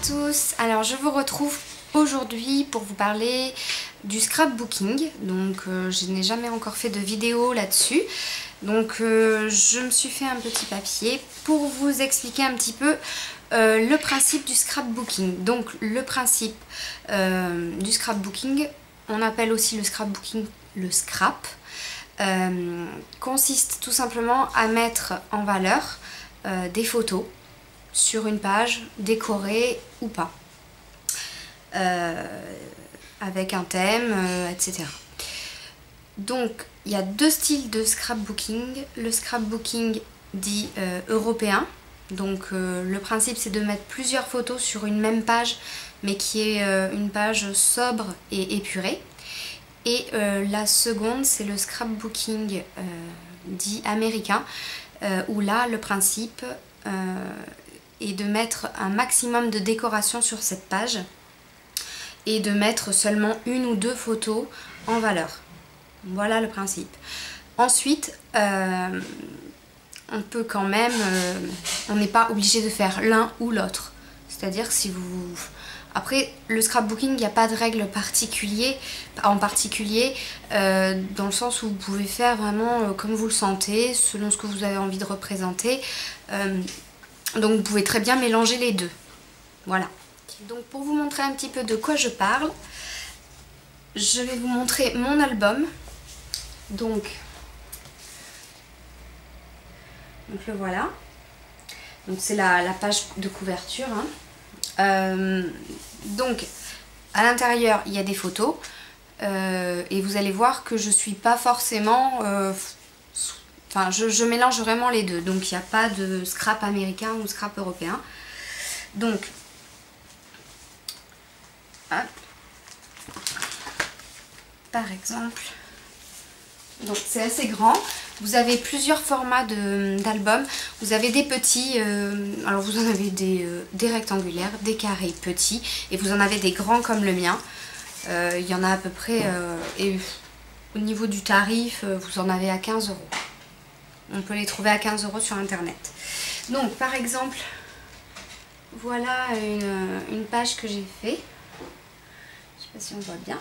tous, alors je vous retrouve aujourd'hui pour vous parler du scrapbooking. Donc je n'ai jamais encore fait de vidéo là-dessus. Donc je me suis fait un petit papier pour vous expliquer un petit peu le principe du scrapbooking. Donc le principe du scrapbooking, on appelle aussi le scrapbooking le scrap, consiste tout simplement à mettre en valeur des photos sur une page, décorée ou pas, avec un thème, etc. Donc il y a deux styles de scrapbooking. Le scrapbooking dit européen, donc le principe c'est de mettre plusieurs photos sur une même page, mais qui est une page sobre et épurée. Et la seconde c'est le scrapbooking dit américain, où là le principe et de mettre un maximum de décoration sur cette page et de mettre seulement une ou deux photos en valeur. Voilà le principe. Ensuite, on peut quand même, on n'est pas obligé de faire l'un ou l'autre. C'est-à-dire que si vous... Après, le scrapbooking, il n'y a pas de règle en particulier, dans le sens où vous pouvez faire vraiment comme vous le sentez, selon ce que vous avez envie de représenter. Donc vous pouvez très bien mélanger les deux. Voilà. Donc pour vous montrer un petit peu de quoi je parle, je vais vous montrer mon album. Donc le voilà. Donc c'est la page de couverture. Donc à l'intérieur il y a des photos. Et vous allez voir que je suis pas forcément... Enfin, je mélange vraiment les deux, donc il n'y a pas de scrap américain ou scrap européen. Donc, hop, par exemple, donc c'est assez grand. Vous avez plusieurs formats d'albums. Vous avez des petits, alors vous en avez des rectangulaires, des carrés petits, et vous en avez des grands comme le mien. Il y en a à peu près, et au niveau du tarif, vous en avez à 15 €. On peut les trouver à 15 € sur internet. Donc par exemple, voilà une page que j'ai fait. Je sais pas si on voit bien.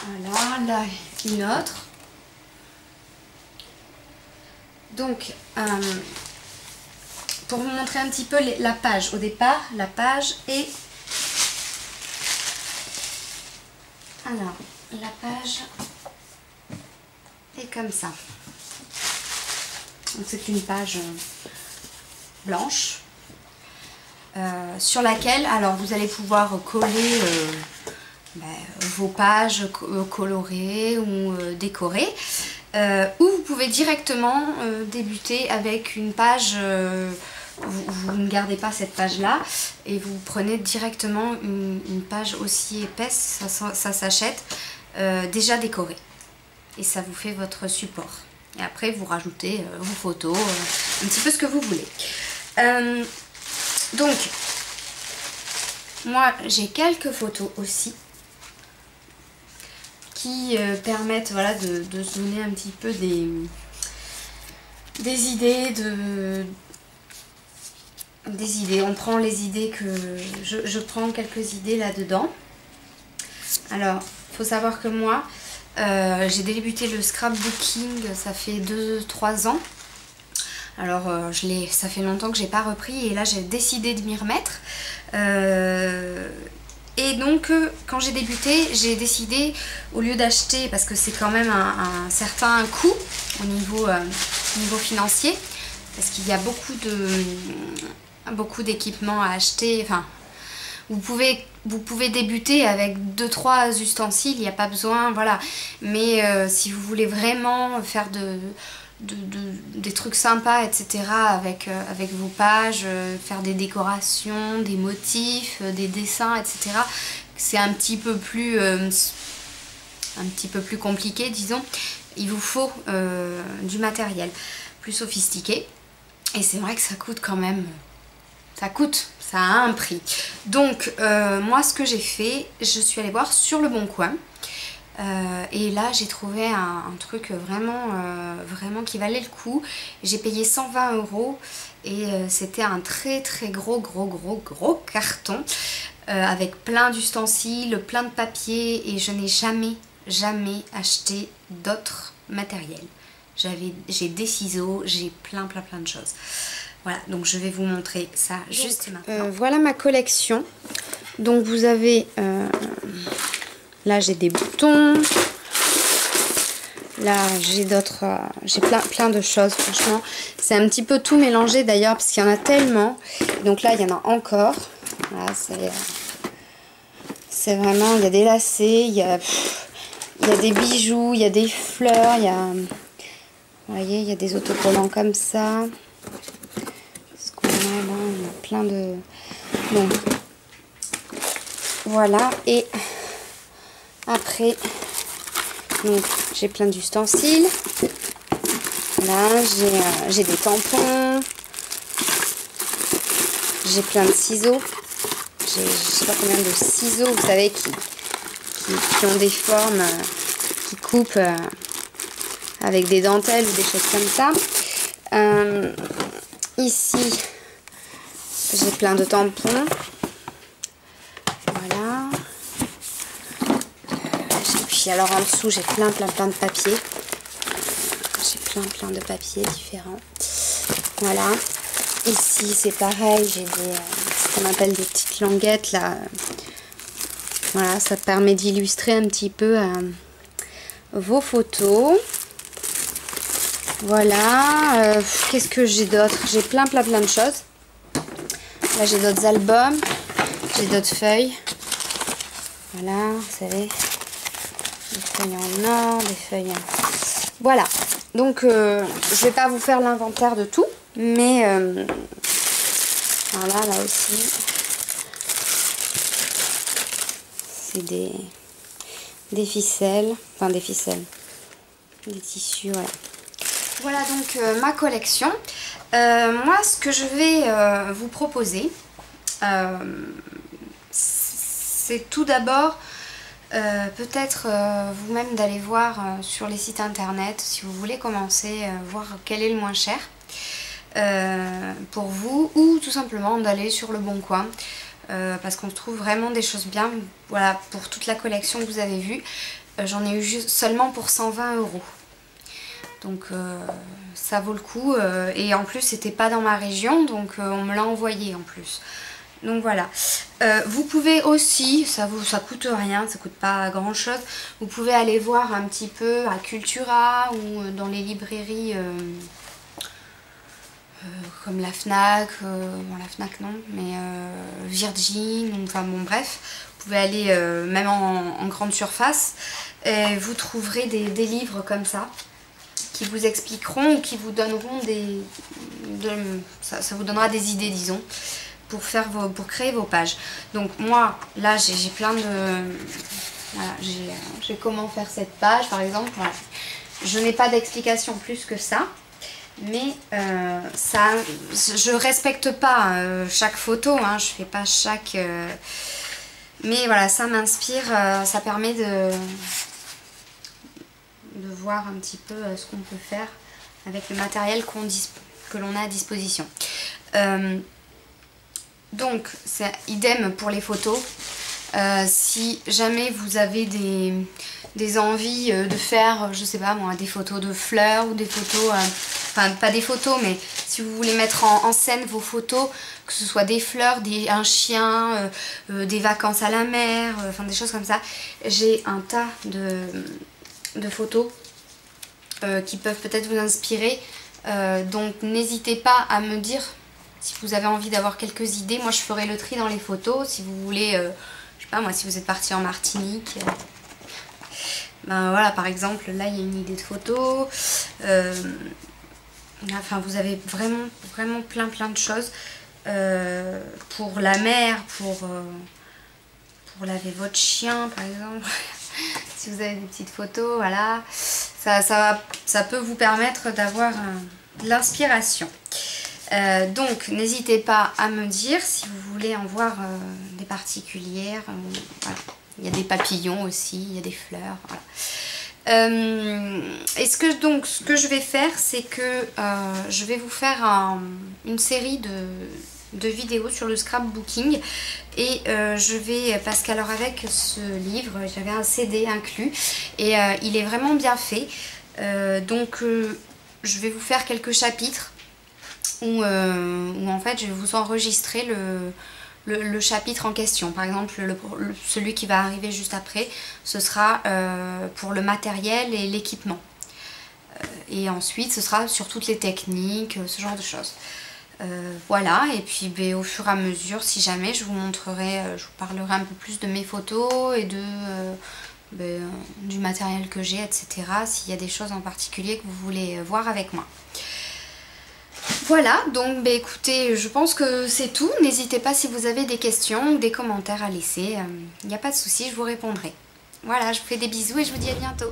Voilà, là une autre. Donc pour vous montrer un petit peu la page. Au départ, la page est... Alors, la page est comme ça. C'est une page blanche sur laquelle alors vous allez pouvoir coller vos pages colorées ou décorées, ou vous pouvez directement débuter avec une page, vous ne gardez pas cette page là et vous prenez directement une page aussi épaisse, ça s'achète déjà décorée et ça vous fait votre support. Et après vous rajoutez vos photos, un petit peu ce que vous voulez. Donc moi j'ai quelques photos aussi qui permettent voilà, de se donner un petit peu des idées, On prend les idées que... Je prends quelques idées là-dedans. Alors, il faut savoir que moi, j'ai débuté le scrapbooking, ça fait 2-3 ans. Alors, ça fait longtemps que j'ai pas repris et là, j'ai décidé de m'y remettre. Et donc, quand j'ai débuté, j'ai décidé, au lieu d'acheter, parce que c'est quand même un certain coût au niveau financier, parce qu'il y a beaucoup d'équipements à acheter. Enfin, vous pouvez débuter avec 2-3 ustensiles, il n'y a pas besoin, voilà. Mais si vous voulez vraiment faire des trucs sympas, etc. avec vos pages, faire des décorations, des motifs, des dessins, etc. C'est un petit peu plus compliqué, disons. Il vous faut du matériel plus sophistiqué. Et c'est vrai que ça coûte quand même... Ça a un prix. Donc moi ce que j'ai fait, je suis allée voir sur Le Bon Coin Et là j'ai trouvé un truc vraiment, vraiment qui valait le coup. J'ai payé 120 € et c'était un très gros carton avec plein d'ustensiles, plein de papiers, et je n'ai jamais acheté d'autres matériels. J'ai des ciseaux, j'ai plein de choses. Voilà, donc je vais vous montrer ça juste maintenant. Voilà ma collection. Donc vous avez... là j'ai des boutons. Là j'ai d'autres... j'ai plein de choses, franchement. C'est un petit peu tout mélangé d'ailleurs, parce qu'il y en a tellement. Donc là il y en a encore. Voilà, c'est vraiment... Il y a des lacets, il y a des bijoux, il y a des fleurs, il y a... Vous voyez, il y a des autocollants comme ça. Ce qu'on a là, il y a plein de... Bon. Voilà, et après, donc j'ai plein d'ustensiles. Là, j'ai des tampons. J'ai plein de ciseaux. J'ai je sais pas combien de ciseaux, vous savez, qui ont des formes, qui coupent avec des dentelles ou des choses comme ça. Ici, j'ai plein de tampons. Voilà. Puis alors en dessous, j'ai plein de papiers. J'ai plein de papiers différents. Voilà. Ici, c'est pareil, j'ai ce qu'on appelle des petites languettes là. Voilà, ça permet d'illustrer un petit peu vos photos. Voilà. Qu'est-ce que j'ai d'autre? J'ai plein de choses. Là, j'ai d'autres albums. J'ai d'autres feuilles. Voilà, vous savez. Des feuilles en or, des feuilles... Voilà. Donc, je vais pas vous faire l'inventaire de tout. Mais, voilà, là aussi. C'est des ficelles. Enfin, des ficelles. Des tissus, ouais. Voilà donc ma collection. Moi, ce que je vais vous proposer, c'est tout d'abord peut-être vous-même d'aller voir sur les sites internet, si vous voulez commencer, voir quel est le moins cher pour vous, ou tout simplement d'aller sur Le Bon Coin, parce qu'on trouve vraiment des choses bien. Voilà, pour toute la collection que vous avez vue, j'en ai eu juste seulement pour 120 €. Donc ça vaut le coup, et en plus c'était pas dans ma région, donc on me l'a envoyé en plus. Donc voilà. Vous pouvez aussi, ça coûte rien, ça coûte pas grand chose, vous pouvez aller voir un petit peu à Cultura ou dans les librairies comme la Fnac, bon la Fnac non, mais Virgin, enfin bon bref, vous pouvez aller même en grande surface, et vous trouverez des livres comme ça, qui vous expliqueront ou qui vous donneront ça vous donnera des idées, disons, pour créer vos pages. Donc moi là j'ai plein de... Voilà, j'ai comment faire cette page par exemple. Voilà. Je n'ai pas d'explication plus que ça, mais je respecte pas chaque photo, hein, je fais pas chaque... mais voilà, ça m'inspire, ça permet de voir un petit peu ce qu'on peut faire avec le matériel que l'on a à disposition. Donc c'est idem pour les photos. Si jamais vous avez des envies de faire, je sais pas moi, des photos de fleurs ou des photos, enfin pas des photos, mais si vous voulez mettre en scène vos photos, que ce soit des fleurs, un chien, des vacances à la mer, enfin des choses comme ça, j'ai un tas de photos qui peuvent peut-être vous inspirer, donc n'hésitez pas à me dire si vous avez envie d'avoir quelques idées. Moi je ferai le tri dans les photos. Si vous voulez, je sais pas moi, si vous êtes parti en Martinique, ben voilà, par exemple là il y a une idée de photo, enfin vous avez vraiment plein de choses pour la mer, pour laver votre chien par exemple. Si vous avez des petites photos, voilà, ça peut vous permettre d'avoir de l'inspiration. Donc n'hésitez pas à me dire si vous voulez en voir des particulières. Voilà. Il y a des papillons aussi, il y a des fleurs, voilà. Et ce que je vais faire, c'est que je vais vous faire une série de vidéos sur le scrapbooking et je vais, parce qu'alors avec ce livre, j'avais un CD inclus et il est vraiment bien fait. Donc je vais vous faire quelques chapitres où en fait je vais vous enregistrer le chapitre en question. Par exemple, celui qui va arriver juste après, ce sera pour le matériel et l'équipement. Et ensuite, ce sera sur toutes les techniques, ce genre de choses. Voilà, et puis au fur et à mesure, si jamais, je vous montrerai, je vous parlerai un peu plus de mes photos et du matériel que j'ai, etc. S'il y a des choses en particulier que vous voulez voir avec moi. Voilà, donc écoutez, je pense que c'est tout. N'hésitez pas si vous avez des questions ou des commentaires à laisser. Il n'y a pas de souci, je vous répondrai. Voilà, je vous fais des bisous et je vous dis à bientôt.